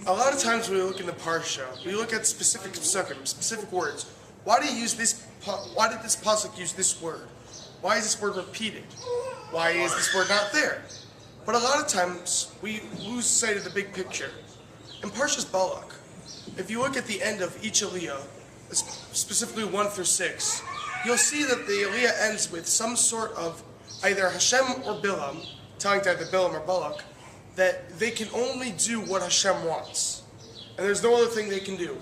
A lot of times when we look in the Parsha, we look at specific psukim, specific words. Why did this pasuk use this word? Why is this word repeated? Why is this word not there? But a lot of times we lose sight of the big picture. In Parshas Balak, if you look at the end of each aliyah, specifically 1 through 6, you'll see that the aliyah ends with some sort of either Hashem or Bilam, telling to either Bilam or Balak, that they can only do what Hashem wants. And there's no other thing they can do.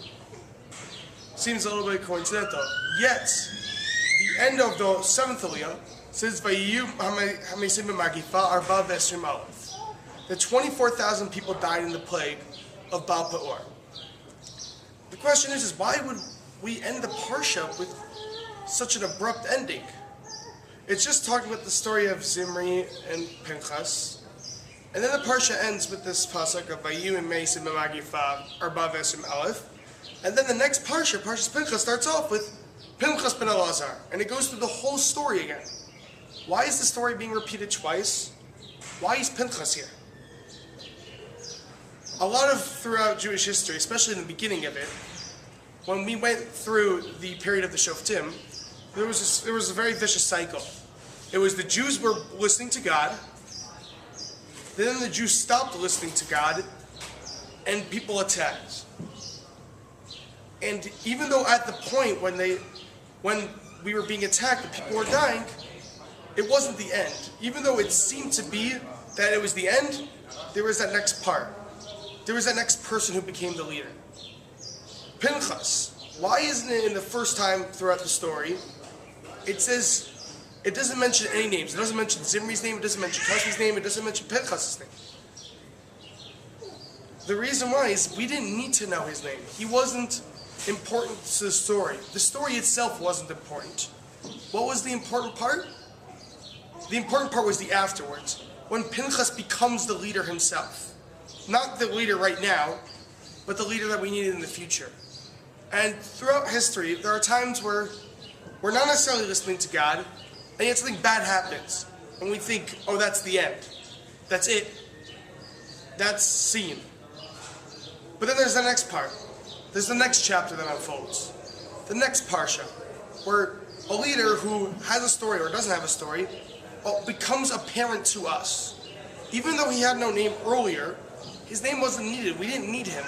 Seems a little bit coincidental. Yet, the end of the 7th aliyah says, Vayiyu hamesim b'magifa arba v'esrim aleph. The 24,000 people died in the plague of Baal Peor. The question is why would we end the Parsha with such an abrupt ending? It's just talking about the story of Zimri and Pinchas. And then the Parsha ends with this pasuk of Vayu and Mesim Magifa Arba Vesim Aleph. And then the next Parsha, Parshas Pinchas, starts off with Pinchas ben Elazar. And it goes through the whole story again. Why is the story being repeated twice? Why is Pinchas here? A lot of throughout Jewish history, especially in the beginning of it, when we went through the period of the Shoftim, there was a very vicious cycle. It was the Jews were listening to God. Then the Jews stopped listening to God, and people attacked. And even though at the point when we were being attacked, the people were dying, it wasn't the end. Even though it seemed to be that it was the end, there was that next part. There was that next person who became the leader. Pinchas. Why isn't it in the first time throughout the story, it says, it doesn't mention any names. It doesn't mention Zimri's name. It doesn't mention Kashi's name. It doesn't mention Pinchas' name. The reason why is we didn't need to know his name. He wasn't important to the story. The story itself wasn't important. What was the important part? The important part was the afterwards, when Pinchas becomes the leader himself. Not the leader right now, but the leader that we needed in the future. And throughout history, there are times where we're not necessarily listening to God, and yet something bad happens. And we think, oh, that's the end. That's it. That's seen. But then there's the next part. There's the next chapter that unfolds. The next Parsha, where a leader who has a story or doesn't have a story becomes apparent to us. Even though he had no name earlier, his name wasn't needed. We didn't need him.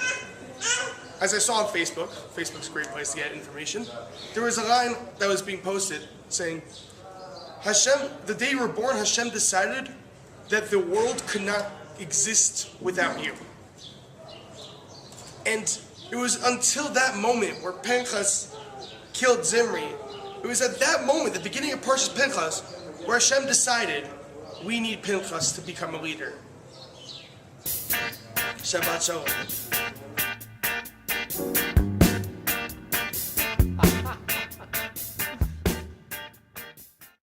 As I saw on Facebook, Facebook's a great place to get information, there was a line that was being posted saying, Hashem, the day you were born, Hashem decided that the world could not exist without you. And it was until that moment where Pinchas killed Zimri, it was at that moment, the beginning of Parshas Pinchas, where Hashem decided we need Pinchas to become a leader. Shabbat Shalom.